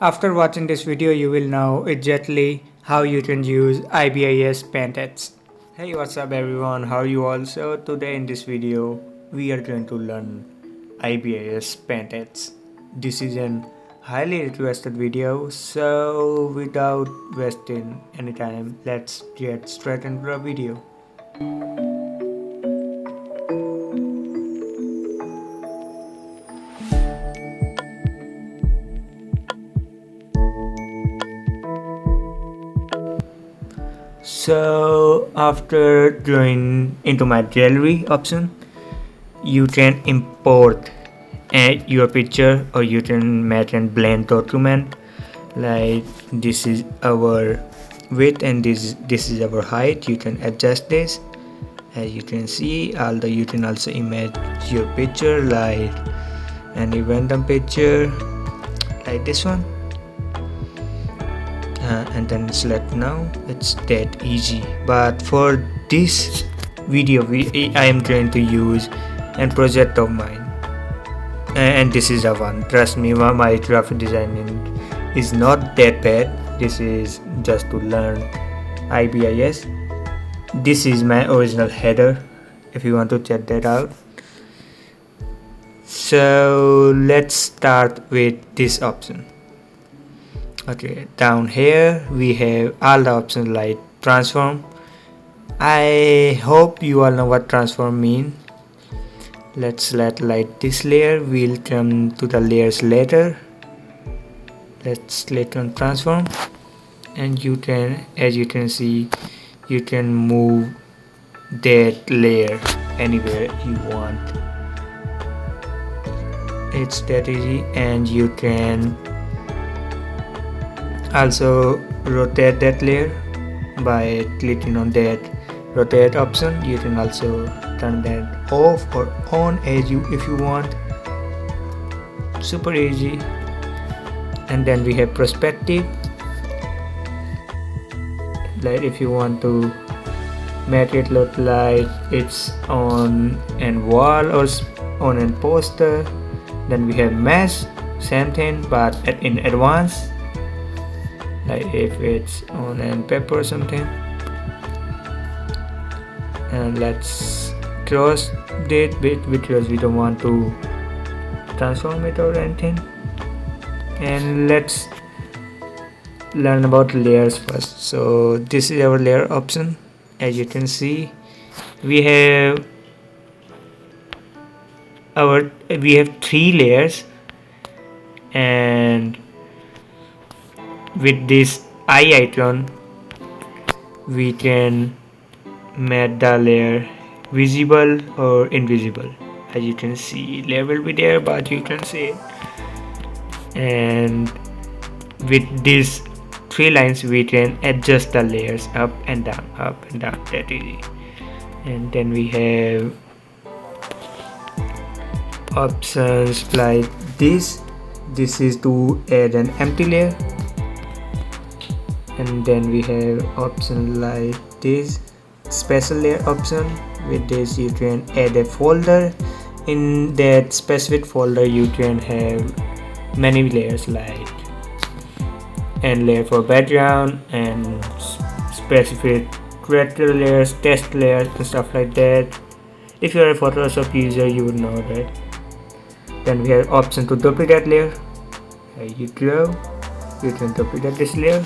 After watching this video, you will know exactly how you can use ibis paintets. Hey, what's up everyone, how are you all? So today in this video we are going to learn ibis paintets. This is an highly requested video, so without wasting any time, let's get straight into the video. So after going into my gallery option, you can import your picture, or you can make and blend document. Like this is our width and this is our height. You can adjust this. As you can see, although you can also image your picture like any random picture like this one. And then select now. It's that easy. But for this video I am going to use a project of mine, and this is the one. Trust me, my graphic designing is not that bad. This is just to learn ibis. This is my original header if you want to check that out. So let's start with this option. Okay, down here we have all the options like transform. I hope you all know what transform mean. Let's select like this layer. We'll come to the layers later. Let's click on transform, and you can, as you can see, you can move that layer anywhere you want. It's that easy. And you can also rotate that layer by clicking on that rotate option. You can also turn that off or on as if you want. Super easy. And then we have perspective. Like if you want to make it look like it's on a wall or on a poster. Then we have mesh, same thing but in advance, like if it's on a paper or something. And let's close that bit because we don't want to transform it or anything. And let's learn about layers first. So this is our layer option. As you can see, we have 3 layers, and with this eye icon we can make the layer visible or invisible. As you can see, layer will be there but you can see it. And with these 3 lines we can adjust the layers up and down, that easy. And then we have options like this is to add an empty layer. And then we have option like this special layer option. With this you can add a folder. In that specific folder you can have many layers, like and layer for background and specific character layers, text layers and stuff like that. If you are a Photoshop user you would know that. Then we have option to duplicate layer. There you go, you can duplicate this layer,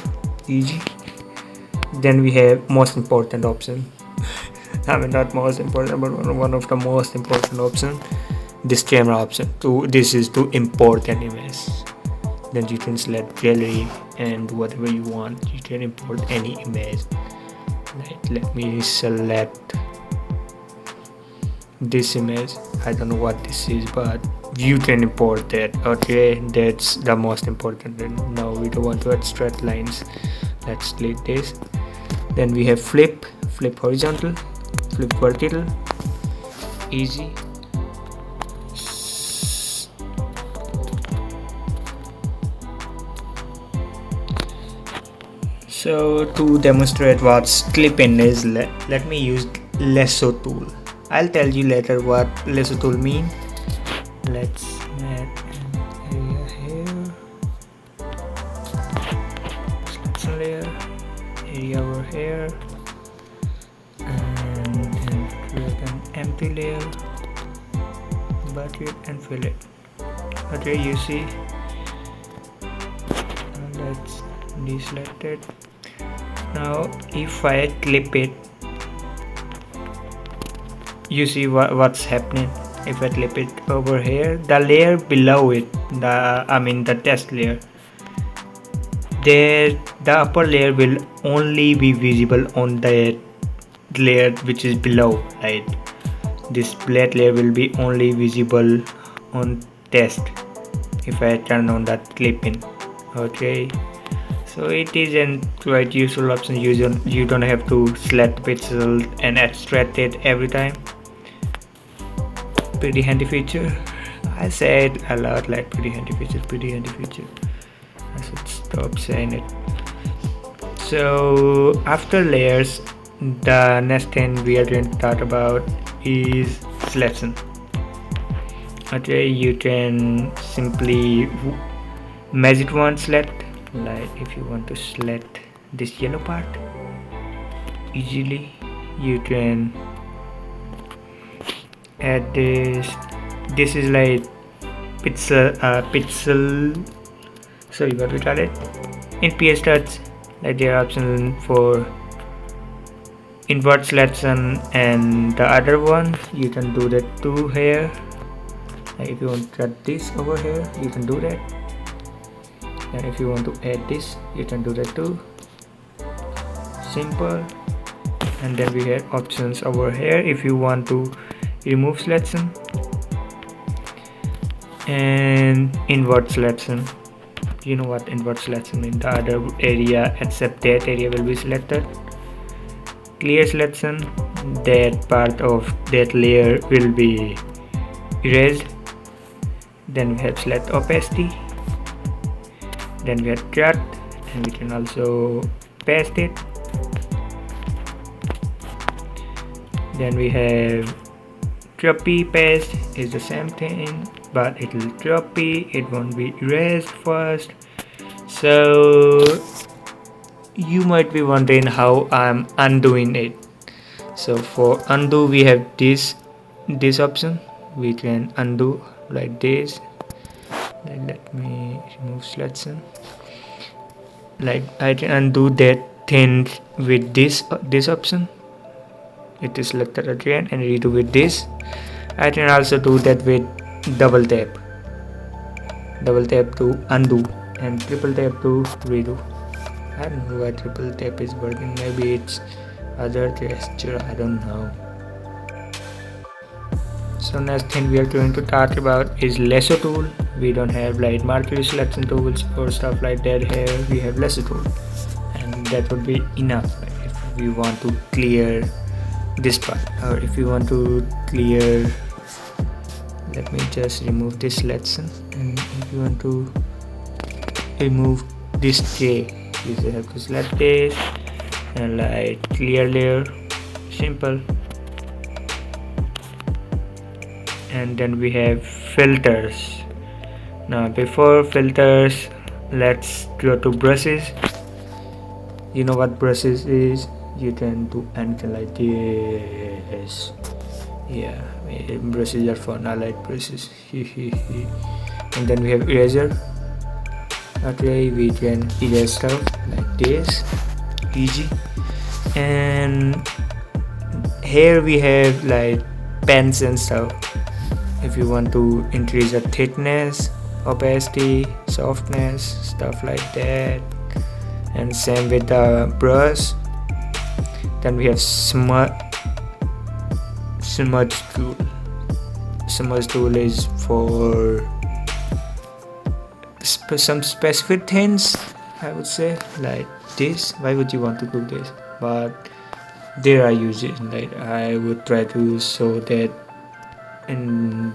easy. Then we have most important option. I mean, not most important, but one of the most important option, this camera option. This is to import an image. Then you can select gallery and whatever you want, you can import any image. Like, let me select this image. I don't know what this is, but you can import that. Okay, that's the most important. And now we don't want to add straight lines. Let's click this. Then we have flip horizontal, flip vertical, easy. So to demonstrate what clipping is, let me use lasso tool. I'll tell you later what lasso tool mean. Let's make an area here. layer, area over here, and then create an empty layer, bucket and fill it. Okay, you see, let's deselect it. Now if I clip it, you see what's happening. If I clip it over here, the layer below it, the test layer, the upper layer will only be visible on the layer which is below, right? This flat layer will be only visible on test if I turn on that clipping. Okay, so it is a quite useful option. You don't have to select pixel and extract it every time. Pretty handy feature. I said a lot like pretty handy feature. I should stop saying it. So after layers, the next thing we are going to talk about is selection. Okay, you can simply magic wand select, like if you want to select this yellow part easily, you can add this. This is like pixel, sorry, what we call it in PS Touch. Like there are options for invert selection, and the other one you can do that too here. Like if you want to cut this over here, you can do that, and if you want to add this, you can do that too. Simple. And then we have options over here if you want to remove selection and invert selection. You know what invert selection in the other area except that area will be selected. Clear selection, that part of that layer will be erased. Then we have select opacity, then we have cut, and we can also paste it. Then we have copy paste, is the same thing, but it will copy, it won't be erased first. So you might be wondering how I'm undoing it. So for undo, we have this option. We can undo like this. Then let me remove selection. Like I can undo that thing with this option. It is selected again and redo with this. I can also do that with double tap to undo and triple tap to redo. I don't know why triple tap is working. Maybe it's other gesture, I don't know. So next thing we are going to talk about is lasso tool. We don't have like multiple selection tools or stuff like that here. We have lasso tool, and that would be enough if we want to clear this part, or if you want to clear, let me just remove this selection, and if you want to remove this J, you just have to select this and like clear layer, simple. And then we have filters. Now before filters, let's go to brushes. You know what brushes is? You can do anything like this. Yeah, brushes are fun. I like brushes. And then we have eraser. Okay, we can erase stuff like this, easy. And here we have like pens and stuff. If you want to increase the thickness, opacity, softness, stuff like that. And same with the brush. Then we have smudge tool. Smudge tool is for some specific things, I would say, like this. Why would you want to do this? But there are uses. Like I would try to show that, and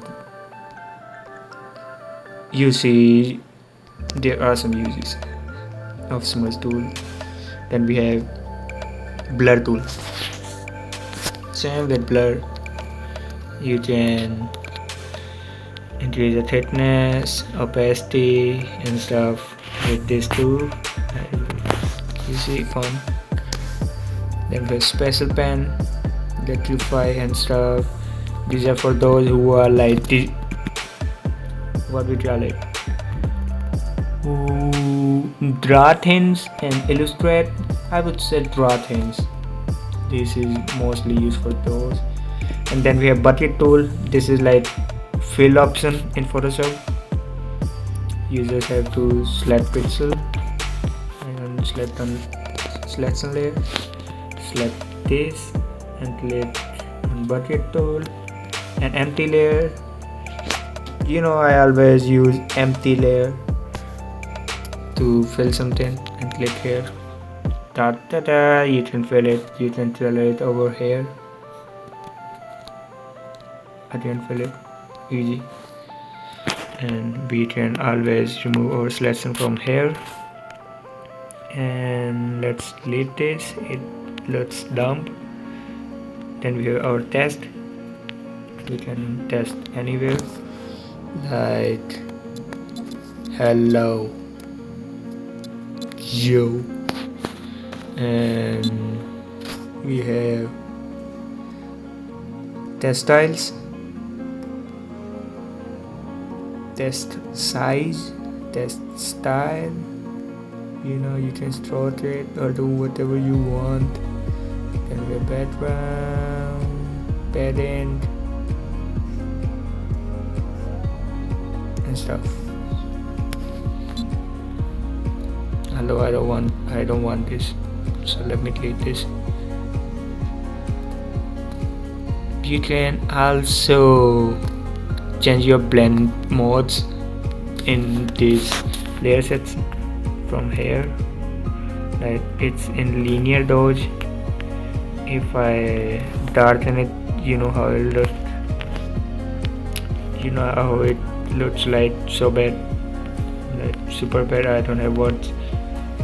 you see there are some uses of smudge tool. Then we have blur tool. Same with blur, you can increase the thickness, opacity and stuff with this tool. You see, fun. Then we have special pen, electrify and stuff. These are for those who are like what we call it, who draw things and illustrate. I would say draw things. This is mostly used for those. And then we have bucket tool. This is like fill option in Photoshop. Users have to select pixel and select on selection layer, select this and click on bucket tool and empty layer. You know, I always use empty layer to fill something and click here. Da, da, da. You can fill it, you can fill it over here. I can fill it easy. And we can always remove our selection from here. And let's delete this. Let's dump. Then we have our test. We can test anywhere, like hello yo. And we have test styles, test size, test style. You know, you can stroke it or do whatever you want. Then we have background, padding and stuff. Hello, I don't want this, so let me delete this. You can also change your blend modes in this layer sets from here. Like it's in linear dodge. If I darken it, you know how it looks. You know how it looks like so bad, like super bad. I don't have words.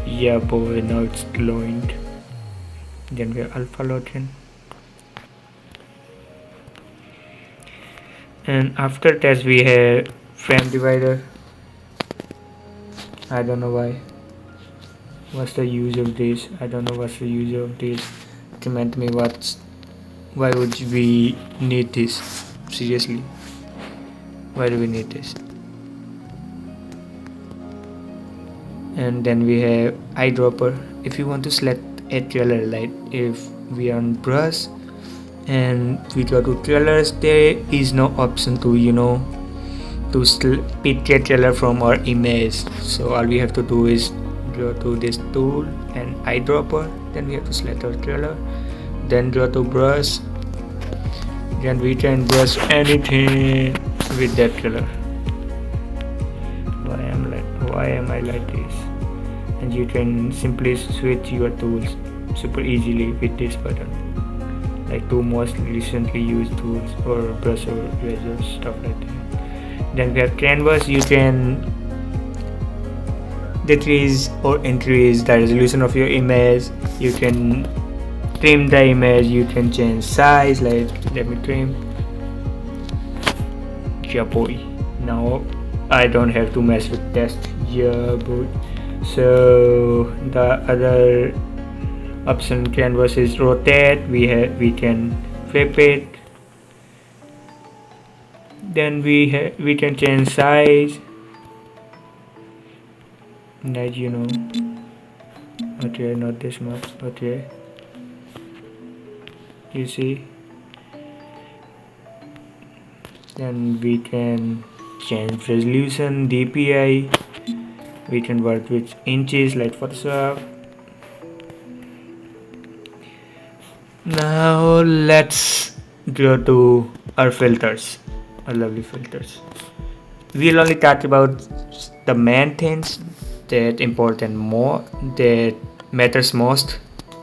Yeah boy, now it's glowing. Then we have alpha lotion. And after that we have frame divider. I don't know why. What's the use of this? I don't know what's the use of this. Comment me why would we need this? Seriously, why do we need this? And then we have eyedropper. If you want to select a trailer, like if we are on brush and we go to trailers, there is no option to, you know, to pick a trailer from our image. So all we have to do is go to this tool and eyedropper. Then we have to select our trailer. Then go to brush. Then we can brush anything with that trailer. Why am I like this? And you can simply switch your tools super easily with this button, like two most recently used tools, or brush or razor, stuff like that. Then we have canvas. You can decrease or increase the resolution of your image. You can trim the image. You can change size, like let me trim. Yeah boy, now I don't have to mess with text. Yeah boy. So the other option canvas is rotate. We can flip it. Then we can change size, like, you know. Okay, not this much. Okay, you see. Then we can change resolution, DPI. We can work with inches like Photoshop. Now let's go to our filters, our lovely filters. We'll only talk about the main things that that matters most.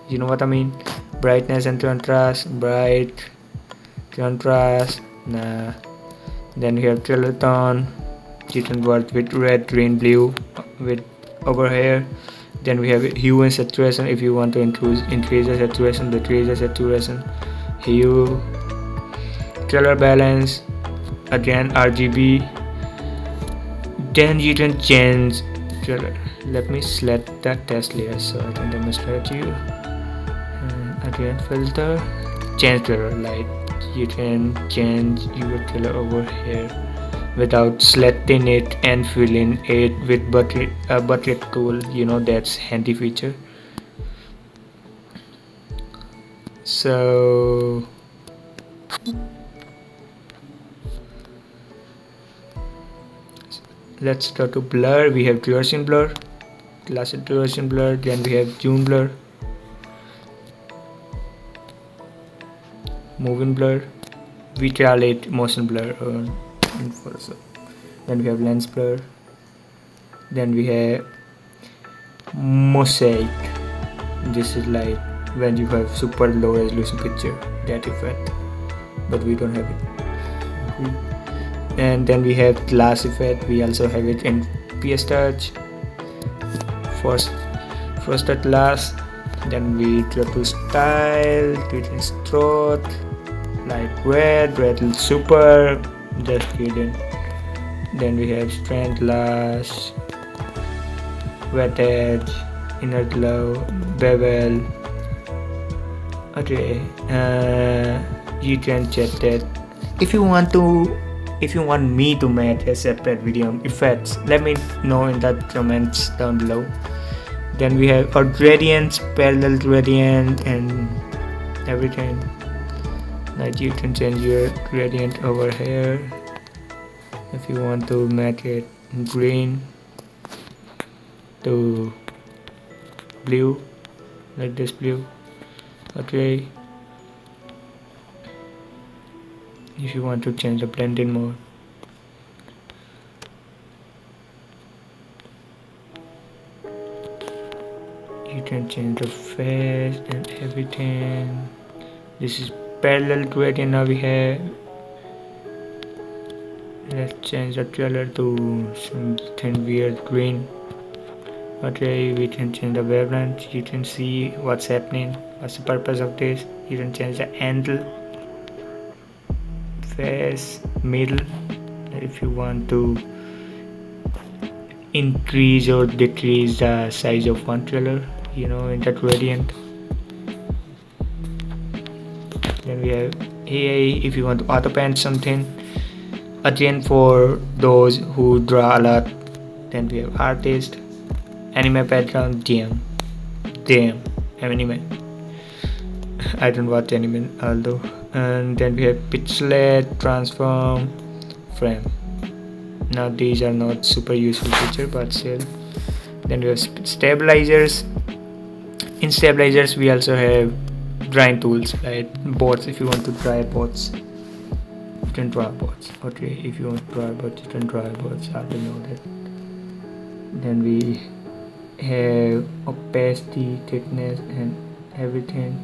You know what I mean? Brightness and contrast, bright, contrast. Nah. Then we have color tone. You can work with red, green, blue with over here. Then we have hue and saturation. If you want to increase the saturation, decrease the saturation. Hue, color balance, again RGB. Then you can change color. let me select the test layer so I can demonstrate you. And again, filter, change color. Like you can change your color over here without selecting it and filling it with bucket tool. You know, that's handy feature. So let's go to blur. We have duration blur, classic duration blur, then we have zoom blur, moving blur, we call it motion blur in Photoshop. Then we have lens blur, then we have mosaic. This is like when you have super low resolution picture, that effect, but we don't have it. And then we have glass effect. We also have it in PS Touch, first at last. Then we go to style, to stroke, like red super, just kidding. Then we have strength, lash, wet edge, inner glow, bevel. Okay, you can check that. If you want me to make a separate video on effects, let me know in the comments down below. Then we have our gradients, parallel gradient, and everything. Like you can change your gradient over here if you want to make it green to blue, like this blue. Okay, if you want to change the blending mode, you can change the face and everything. This is parallel gradient. Now we have, let's change the color to something weird green. Okay, we can change the wavelength. You can see what's happening, what's the purpose of this. You can change the angle, face, middle, if you want to increase or decrease the size of one color, you know, in that gradient. Then we have AI if you want to auto paint something, again for those who draw a lot. Then we have artist, anime background, damn anime. I don't watch anime although. And then we have pixelate, transform, frame. Now these are not super useful feature, but still. Then we have stabilizers. In stabilizers we also have drawing tools like bots. If you want to draw bots, you can draw bots. Okay, if you want to draw bots, you can draw bots. I don't know that. Then we have opacity, thickness, and everything.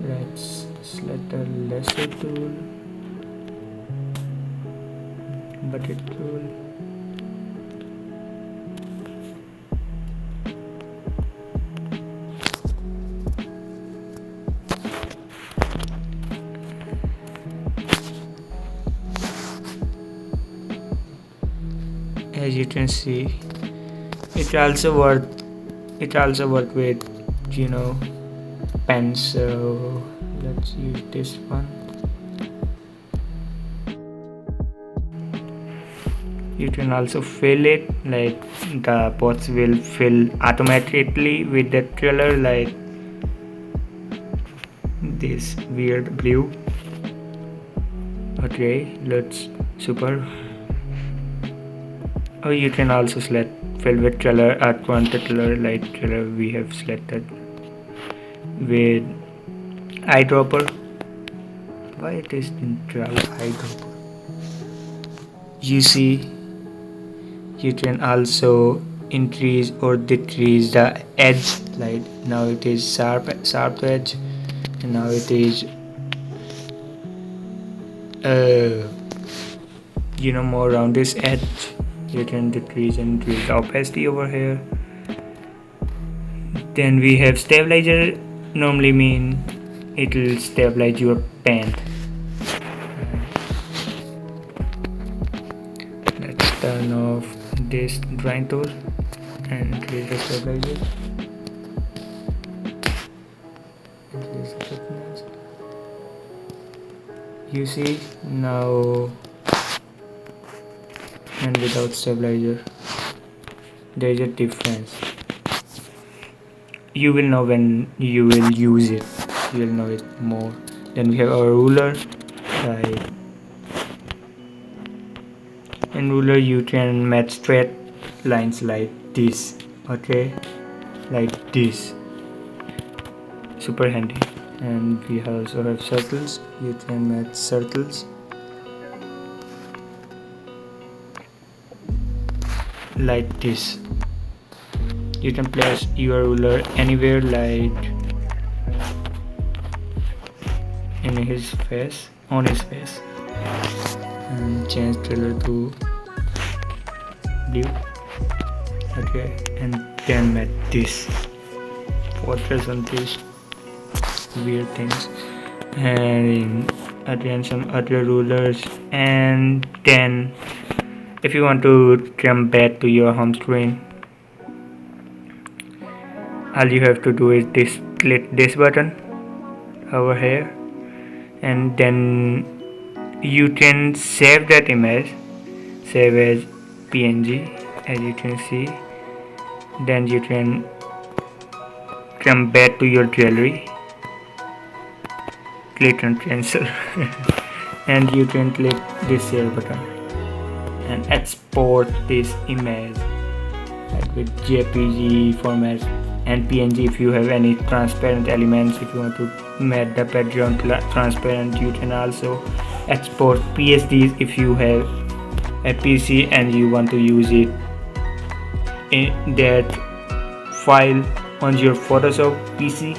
Let's select the lasso tool, bucket tool. As you can see, it also work with, you know, pens. So let's use this one. You can also fill it, like the pots will fill automatically with that color, like this weird blue. Okay, looks super. Or you can also select fill with color at one color, like color we have selected with eyedropper. Why it is in eyedropper? You see, you can also increase or decrease the edge. Like now it is sharp edge, and now it is you know, more around this edge. You can decrease and increase the opacity over here. Then we have stabilizer. Normally mean it will stabilize your paint. Let's turn off this drawing tool and increase the stabilizer. Increase the thickness. You see now, and without stabilizer there is a difference. You will know when you will use it, you will know it more. Then we have our ruler. Right, in ruler you can match straight lines like this, okay, like this, super handy. And we also have circles, you can match circles like this. You can place your ruler anywhere, like in his face, on his face, and change color to blue, okay, and then match this fortress on this weird things, and again some other rulers. And then if you want to come back to your home screen, all you have to do is this, click this button over here, and then you can save that image, save as PNG, as you can see. Then you can come back to your gallery, click on cancel and you can click this save button and export this image, like with JPG format and PNG. If you have any transparent elements, if you want to make the background transparent, you can also export PSDs if you have a PC and you want to use it in that file on your Photoshop PC.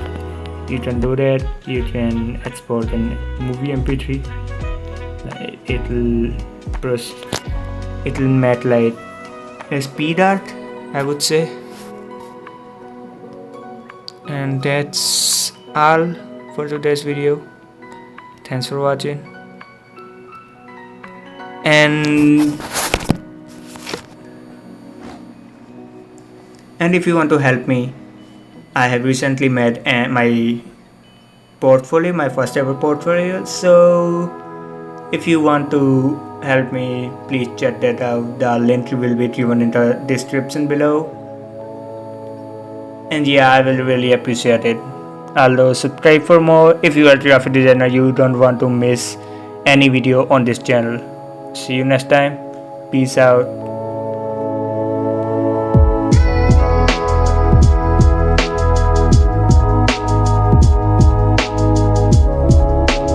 You can do that. You can export a movie MP3. It'll make like a speed art, I would say. And that's all for today's video. Thanks for watching. And if you want to help me, I have recently made my portfolio, my first ever portfolio. So if you want to help me, please check that out. The link will be given in the description below. And yeah, I will really appreciate it. Also subscribe for more. If you are a graphic designer, you don't want to miss any video on this channel. See you next time. Peace out.